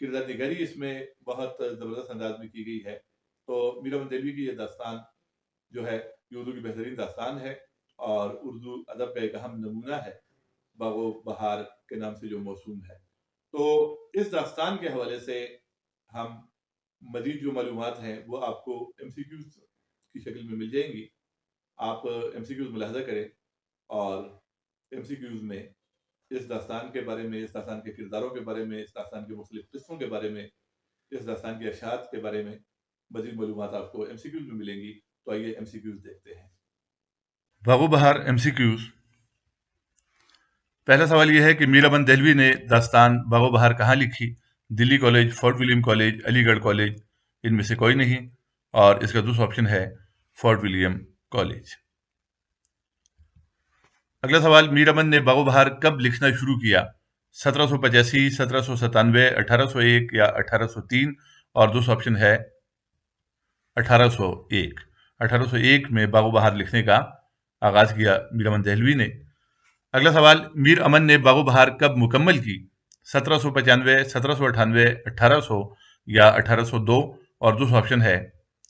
کردار نگاری اس میں بہت زبردست انداز میں کی گئی ہے۔ تو میر امن دہلوی کی یہ داستان جو ہے یہ اردو کی بہترین داستان ہے اور اردو ادب کا ایک اہم نمونہ ہے، باغ و بہار کے نام سے جو موسوم ہے۔ تو اس داستان کے حوالے سے ہم مزید جو معلومات ہیں وہ آپ کو ایم سی کیوز کی شکل میں مل جائیں گی۔ آپ ایم سی کیوز ملاحظہ کریں اور ایم سی کیوز میں اس داستان کے بارے میں، اس داستان کے کرداروں کے بارے میں، اس داستان کے مختلف قصوں کے بارے میں، اس داستان کے اشاعت کے بارے میں مزید معلومات آپ کو ایم سی کیوز میں ملیں گی۔ تو آئیے ایم سی کیوز دیکھتے ہیں۔ باغ و بہار ایم سی کیوز۔ پہلا سوال یہ ہے کہ میر امن دہلوی نے داستان باغ و بہار کہاں لکھی؟ دلی کالج، فورٹ ولیم کالج، علی گڑھ کالج، ان میں سے کوئی نہیں، اور اس کا دوسرا آپشن ہے فورٹ ولیم کالج۔ اگلا سوال، میر امن نے باغ و بہار کب لکھنا شروع کیا؟ 1785، 1797، 1801 یا 1803، اور دوسرا آپشن ہے 1801۔ 1801 میں باغ و بہار لکھنے کا آغاز کیا میر امن دہلوی نے۔ اگلا سوال، میر امن نے باغ و بہار کب مکمل کی؟ 1795، 1798، 1800 یا 1802، اور دوسرا آپشن ہے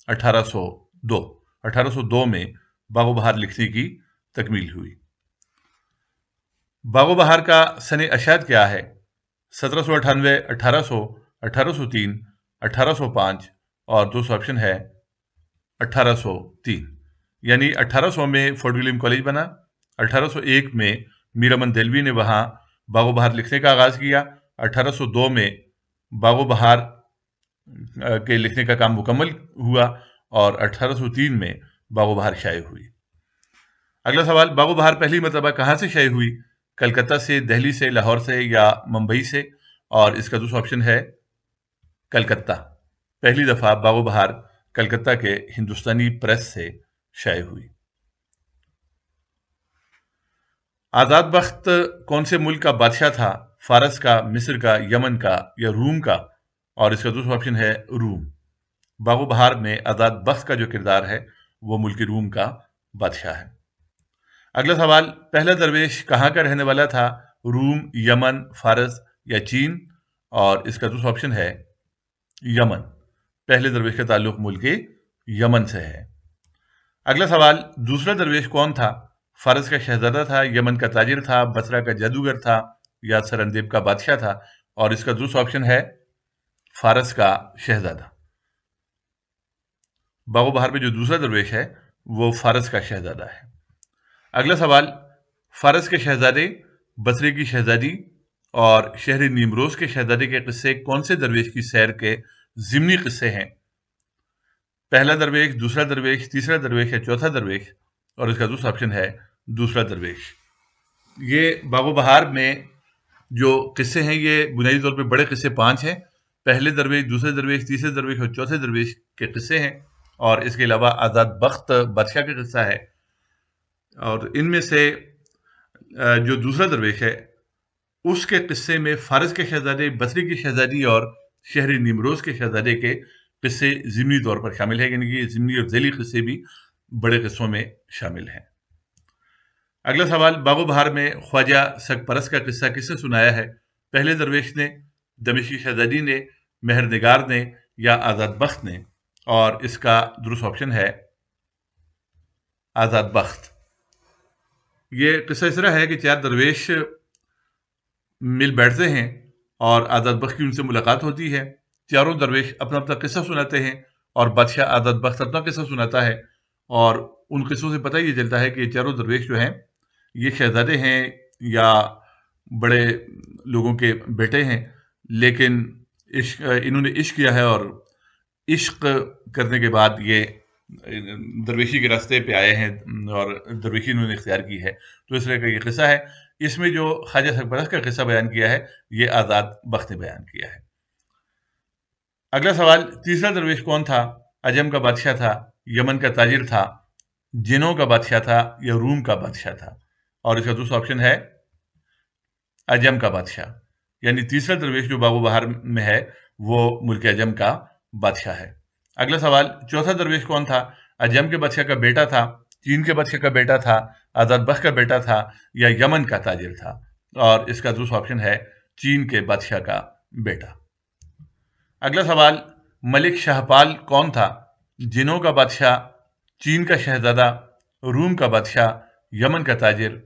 1802۔ 1802 میں باغ و بہار لکھنے کی تکمیل ہوئی۔ باغ و بہار کا سن اشاعت کیا ہے؟ 1798، 1800، 1803، 1805، اور دوسرا آپشن ہے 1803۔ یعنی 1800 میں فورٹ ولیم کالج بنا، 1801 میں میر امن دہلوی نے وہاں باغ و بہار لکھنے کا آغاز کیا، 1802 میں باغ و بہار کے لکھنے کا کام مکمل ہوا، اور 1803 میں باغ و بہار شائع ہوئی۔ اگلا سوال، باغ و بہار پہلی مرتبہ کہاں سے شائع ہوئی؟ کلکتہ سے، دہلی سے، لاہور سے یا ممبئی سے، اور اس کا دوسرا آپشن ہے کلکتہ۔ پہلی دفعہ باغ و بہار کلکتہ کے ہندوستانی پریس سے شائع ہوئی۔ آزاد بخت کون سے ملک کا بادشاہ تھا؟ فارس کا، مصر کا، یمن کا یا روم کا، اور اس کا دوسرا آپشن ہے روم۔ باغ و بہار میں آزاد بخت کا جو کردار ہے وہ ملک روم کا بادشاہ ہے۔ اگلا سوال، پہلا درویش کہاں کا رہنے والا تھا؟ روم، یمن، فارس یا چین، اور اس کا دوسرا آپشن ہے یمن۔ پہلے درویش کا تعلق ملک یمن سے ہے۔ اگلا سوال، دوسرا درویش کون تھا؟ فارس کا شہزادہ تھا، یمن کا تاجر تھا، بصرہ کا جادوگر تھا یا سرندیب کا بادشاہ تھا، اور اس کا دوسرا آپشن ہے فارس کا شہزادہ۔ باغ و بہار میں جو دوسرا درویش ہے وہ فارس کا شہزادہ ہے۔ اگلا سوال، فارس کے شہزادے، بصرے کی شہزادی اور شہر نیمروز کے شہزادے کے قصے کون سے درویش کی سیر کے ضمنی قصے ہیں؟ پہلا درویش، دوسرا درویش، تیسرا درویش یا چوتھا درویش، اور اس کا دوسرا آپشن ہے دوسرا درویش۔ یہ باغ و بہار میں جو قصے ہیں یہ بنیادی طور پہ بڑے قصے 5 ہیں۔ پہلے درویش، دوسرے درویش، تیسرے درویش اور چوتھے درویش کے قصے ہیں، اور اس کے علاوہ آزاد بخت بادشاہ کا قصہ ہے۔ اور ان میں سے جو دوسرا درویش ہے اس کے قصے میں فارس کے شہزادے، بصرے کی شہزادی اور شہر نیمروز کے شہزادے کے قصے ضمنی طور پر شامل ہیں، یعنی کہ ضمنی اور ذیلی قصے بھی بڑے قصوں میں شامل ہیں۔ اگلا سوال، باغ و بہار میں خواجہ سگ پرست کا قصہ کس نے سنایا ہے؟ پہلے درویش نے، دمشقی شہزادی نے، مہر نگار نے یا آزاد بخت نے، اور اس کا درست آپشن ہے آزاد بخت۔ یہ قصہ اس طرح ہے کہ 4 درویش مل بیٹھتے ہیں اور آزاد بخت کی ان سے ملاقات ہوتی ہے۔ چاروں درویش اپنا اپنا قصہ سناتے ہیں اور بادشاہ آزاد بخت اپنا قصہ سناتا ہے، اور ان قصوں سے پتہ یہ چلتا ہے کہ یہ چاروں درویش جو ہیں یہ شہزادے ہیں یا بڑے لوگوں کے بیٹے ہیں، لیکن انہوں نے عشق کیا ہے اور عشق کرنے کے بعد یہ درویشی کے راستے پہ آئے ہیں اور درویشی انہوں نے اختیار کی ہے۔ تو اس طرح کا یہ قصہ ہے۔ اس میں جو خواجہ سگ پرست کا قصہ بیان کیا ہے یہ آزاد بخت نے بیان کیا ہے۔ اگلا سوال، تیسرا درویش کون تھا؟ عجم کا بادشاہ تھا، یمن کا تاجر تھا، جنوں کا بادشاہ تھا یا روم کا بادشاہ تھا، اور اس کا دوسرا آپشن ہے عجم کا بادشاہ۔ یعنی تیسرا درویش جو باغ و بہار میں ہے وہ ملک عجم کا بادشاہ ہے۔ اگلا سوال، چوتھا درویش کون تھا؟ عجم کے بادشاہ کا بیٹا تھا، چین کے بادشاہ کا بیٹا تھا، آزاد بخت کا بیٹا تھا یا یمن کا تاجر تھا، اور اس کا دوسرا آپشن ہے چین کے بادشاہ کا بیٹا۔ اگلا سوال، ملک شہپال کون تھا؟ جنوں کا بادشاہ، چین کا شہزادہ، روم کا بادشاہ، یمن کا تاجر،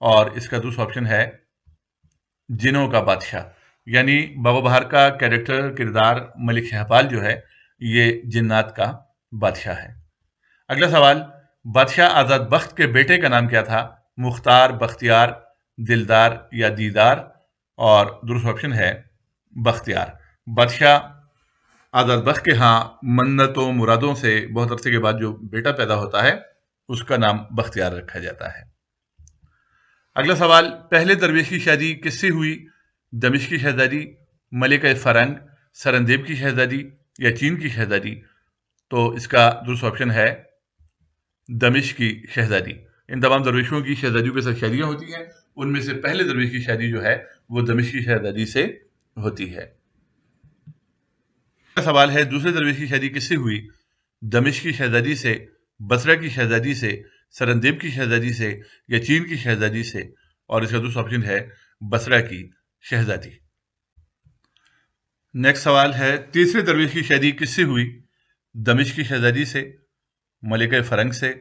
اور اس کا دوسرا آپشن ہے جنوں کا بادشاہ، یعنی باغ و بہار کا کردار ملک شہپال جو ہے یہ جنات کا بادشاہ ہے۔ اگلا سوال، بادشاہ آزاد بخت کے بیٹے کا نام کیا تھا؟ مختار، بختیار، دلدار یا دیدار، اور درست آپشن ہے بختیار۔ بادشاہ آزاد بخت کے ہاں منتوں مرادوں سے بہت عرصے کے بعد جو بیٹا پیدا ہوتا ہے اس کا نام بختیار رکھا جاتا ہے۔ اگلا سوال، پہلے درویش کی شادی کس سے ہوئی؟ دمشق کی شہزادی، ملکہ فرنگ، سرندیب کی شہزادی یا چین کی شہزادی؟ تو اس کا درست آپشن ہے دمشق کی شہزادی۔ ان تمام درویشوں کی شہزادیوں کے ساتھ شادیاں ہوتی ہیں، ان میں سے پہلے درویش کی شادی جو ہے وہ دمشق کی شہزادی سے ہوتی ہے۔ سوال ہے، دوسرے درویش کی شادی کس سے ہوئی؟ دمشق کی شہزادی سے، بصرہ کی شہزادی سے، سرندیب کی شہزادی سے یا چین کی شہزادی سے؟ اور اس کا دوسرا آپشن ہے بصرہ کی شہزادی۔ نیکسٹ سوال ہے، تیسرے درویش کی شادی کس سے ہوئی؟ دمشق کی شہزادی سے، ملکہ فرنگ سے،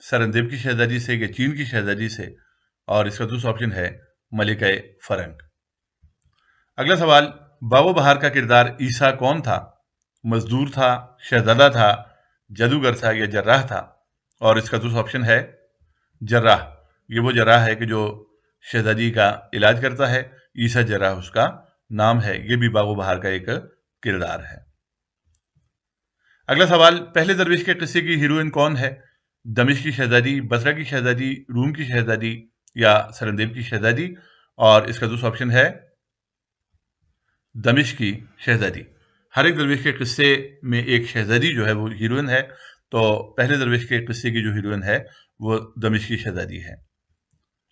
سرندیب کی شہزادی سے یا چین کی شہزادی سے؟ اور اس کا دوسرا آپشن ہے ملکہ فرنگ۔ اگلا سوال، باغ و بہار کا کردار عیسیٰ کون تھا؟ مزدور تھا، شہزادہ تھا، جادوگر تھا یا جراح تھا؟ اور اس کا دوسرا آپشن ہے جراح۔ یہ وہ جراح ہے کہ جو شہزادی کا علاج کرتا ہے، عیسیٰ جراح اس کا نام ہے۔ یہ بھی باغ و بہار کا ایک کردار ہے۔ اگلا سوال، پہلے درویش کے قصے کی ہیروئن کون ہے؟ دمشق کی شہزادی، بصرہ کی شہزادی، روم کی شہزادی یا سرندیب کی شہزادی؟ اور اس کا دوسرا آپشن ہے دمشق کی شہزادی۔ ہر ایک درویش کے قصے میں ایک شہزادی جو ہے وہ ہیروئن ہے، تو پہلے درویش کے قصے کی جو ہیروئن ہے وہ دمشق کی شہزادی ہے۔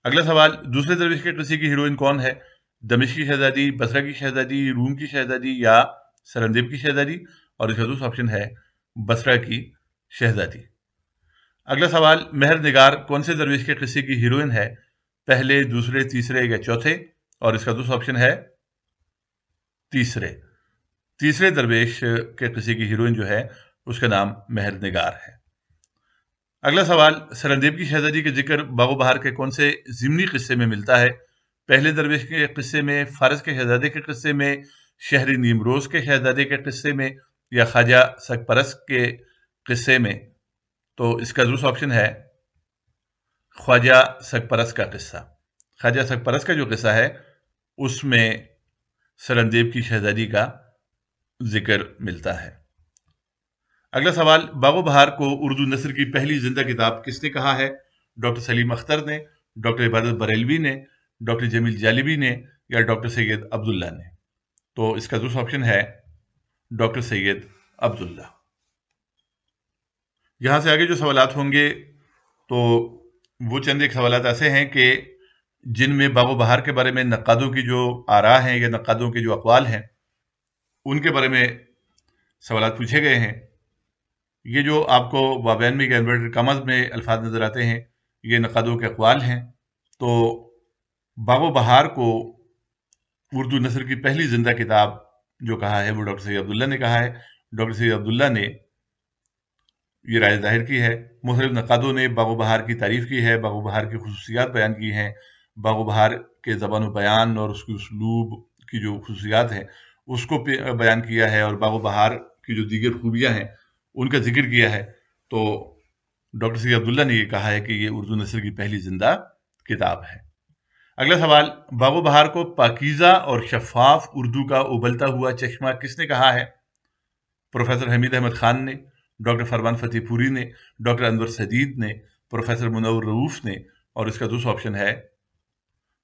اگلا سوال، دوسرے درویش کے قصے کی ہیروئن کون ہے؟ دمشق کی شہزادی، بصرہ کی شہزادی، روم کی شہزادی یا سرندیب کی شہزادی؟ اور اس کا دوسرا آپشن ہے بصرہ کی شہزادی۔ اگلا سوال، مہر نگار کون سے درویش کے قصے کی ہیروئن ہے؟ پہلے، دوسرے، تیسرے یا چوتھے؟ اور اس کا دوسرا آپشن ہے تیسرے درویش کے قصے کی ہیروئن جو ہے اس کا نام مہر نگار ہے۔ اگلا سوال، سرندیب کی شہزادی کا ذکر باغ و بہار کے کون سے ضمنی قصے میں ملتا ہے؟ پہلے درویش کے قصے میں، فارس کے شہزادے کے قصے میں، شہری نیمروز کے شہزادے کے قصے میں یا خواجہ سگپرست کے قصے میں؟ تو اس کا دوسرا آپشن ہے خواجہ سگپرست کا قصہ۔ خواجہ سگپرست کا جو قصہ ہے اس میں سرندیب کی شہزادی کا ذکر ملتا ہے۔ اگلا سوال، باغ و بہار کو اردو نثر کی پہلی زندہ کتاب کس نے کہا ہے؟ ڈاکٹر سلیم اختر نے، ڈاکٹر عبادت بریلوی نے، ڈاکٹر جمیل جالبی نے یا ڈاکٹر سید عبداللہ نے؟ تو اس کا دوسرا آپشن ہے ڈاکٹر سید عبداللہ۔ یہاں سے آگے جو سوالات ہوں گے تو وہ چند ایک سوالات ایسے ہیں کہ جن میں باغ و بہار کے بارے میں نقادوں کی جو آراء ہیں یا نقادوں کے جو اقوال ہیں ان کے بارے میں سوالات پوچھے گئے ہیں۔ یہ جو آپ کو وابین میں یا انورٹڈ کاماز میں الفاظ نظر آتے ہیں یہ نقادوں کے اقوال ہیں۔ تو باغ و بہار کو اردو نثر کی پہلی زندہ کتاب جو کہا ہے وہ ڈاکٹر سید عبداللہ نے کہا ہے۔ ڈاکٹر سید عبداللہ نے یہ رائے ظاہر کی ہے۔ مختلف نقادوں نے باغ و بہار کی تعریف کی ہے، باغ و بہار کی خصوصیات بیان کی ہیں، باغ و بہار کے زبان و بیان اور اس کی اسلوب کی جو خصوصیات ہیں اس کو بیان کیا ہے، اور باغ و بہار کی جو دیگر خوبیاں ہیں ان کا ذکر کیا ہے۔ تو ڈاکٹر سید عبداللہ نے یہ کہا ہے کہ یہ اردو نثر کی پہلی زندہ کتاب ہے۔ اگلا سوال، باغ و بہار کو پاکیزہ اور شفاف اردو کا ابلتا ہوا چشمہ کس نے کہا ہے؟ پروفیسر حمید احمد خان نے، ڈاکٹر فرمان فتح پوری نے، ڈاکٹر انور سدید نے، پروفیسر منور رؤوف نے، اور اس کا دوسرا آپشن ہے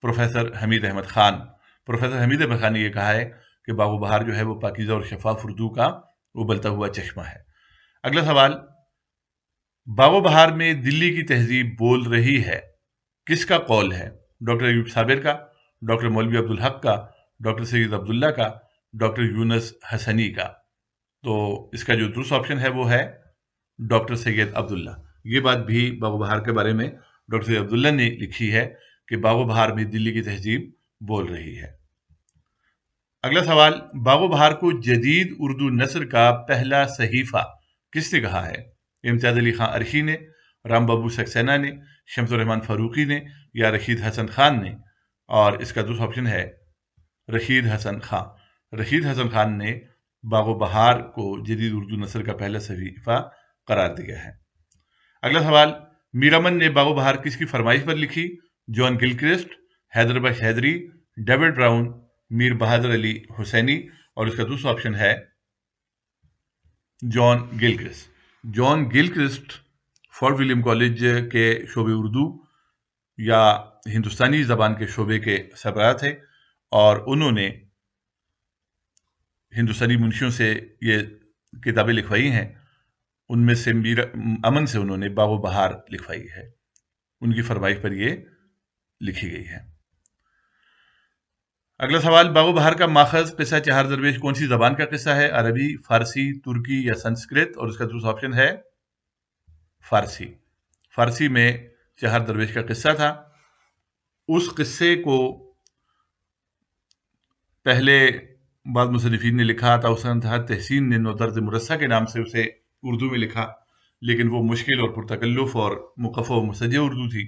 پروفیسر حمید احمد خان۔ پروفیسر حمید احمد خان نے یہ کہا ہے کہ باغ و بہار جو ہے وہ پاکیزہ اور شفاف اردو کا ابلتا ہوا چشمہ ہے۔ اگلا سوال، باغ و بہار میں دلی کی تہذیب بول رہی ہے کس کا قول ہے؟ ڈاکٹر ایوب صابر کا، ڈاکٹر مولوی عبدالحق کا، ڈاکٹر سید عبداللہ کا، ڈاکٹر یونس حسنی کا؟ تو اس کا جو دوسرا آپشن ہے وہ ہے ڈاکٹر سید عبداللہ۔ یہ بات بھی باغ و بہار کے بارے میں ڈاکٹر سید عبداللہ نے لکھی ہے کہ باغ و بہار میں دلی کی تہذیب بول رہی ہے۔ اگلا سوال، باغ و بہار کو جدید اردو نثر کا پہلا صحیفہ کس نے کہا ہے؟ امتیاز علی خان عرشی نے، رام بابو سکسینہ نے، شمس الرحمان فاروقی نے، یا رشید حسن خان نے؟ اور اس کا دوسرا آپشن ہے رشید حسن خان۔ رشید حسن خان نے باغ و بہار کو جدید اردو نثر کا پہلا صحیفہ قرار دیا ہے۔ اگلا سوال، میر امن نے باغ و بہار کس کی فرمائش پر لکھی؟ جان گلکرسٹ، حیدر بخش حیدری، ڈیوڈ براؤن، میر بہادر علی حسینی؟ اور اس کا دوسرا آپشن ہے جان گلکرسٹ۔ جان گلکرسٹ فورٹ ولیم کالج کے شعبہ اردو یا ہندوستانی زبان کے شعبے کے سربراہ تھے، اور انہوں نے ہندوستانی منشیوں سے یہ کتابیں لکھوائی ہیں۔ ان میں سے میر امن سے انہوں نے باغ و بہار لکھوائی ہے، ان کی فرمائش پر یہ لکھی گئی ہے۔ اگلا سوال، باغ و بہار کا ماخذ قصہ چہار درویش کون سی زبان کا قصہ ہے؟ عربی، فارسی، ترکی یا سنسکرت؟ اور اس کا دوسرا آپشن ہے فارسی۔ فارسی میں چہار درویش کا قصہ تھا۔ اس قصے کو پہلے بعض مصنفین نے لکھا تھا، حسین تحسین نے نوطرز مرصع کے نام سے اسے اردو میں لکھا، لیکن وہ مشکل اور پرتکلف اور مقفع و مسجع اردو تھی،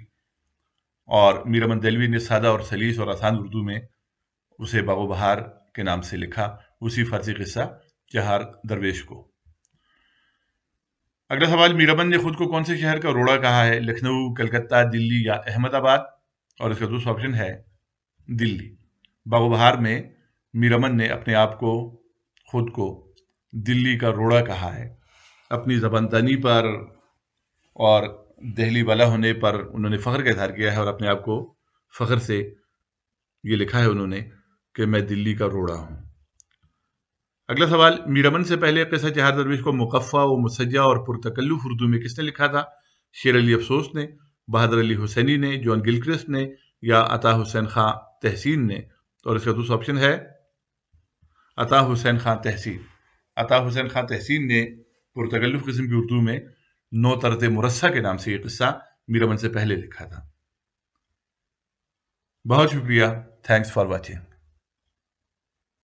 اور میر امن دہلوی نے سادہ اور سلیس اور آسان اردو میں اسے باغ و بہار کے نام سے لکھا، اسی فارسی قصہ چہار درویش کو۔ اگلا سوال، میر امن نے خود کو کون سے شہر کا روڑا کہا ہے؟ لکھنؤ، کلکتہ، دلی یا احمد آباد؟ اور اس کا دوسرا آپشن ہے دلی۔ باغ و بہار میں میر امن نے اپنے آپ کو، خود کو دلی کا روڑا کہا ہے۔ اپنی زبان دانی پر اور دہلی والا ہونے پر انہوں نے فخر کا اظہار کیا ہے، اور اپنے آپ کو فخر سے یہ لکھا ہے انہوں نے کہ میں دلی کا روڑا ہوں۔ اگلا سوال، میر امن سے پہلے قصہ چہار درویش کو مقفع و مسجع اور پرتکلف اردو میں کس نے لکھا تھا؟ شیر علی افسوس نے، بہادر علی حسینی نے، جان گلکرسٹ نے، یا عطا حسین خان تحسین نے؟ اور اس کا دوسرا آپشن ہے عطا حسین خان تحسین۔ عطا حسین خان تحسین نے پرتکلف قسم کی اردو میں نوطرز مرصع کے نام سے یہ قصہ میر امن سے پہلے لکھا تھا۔ بہت شکریہ، تھینکس فار واچنگ۔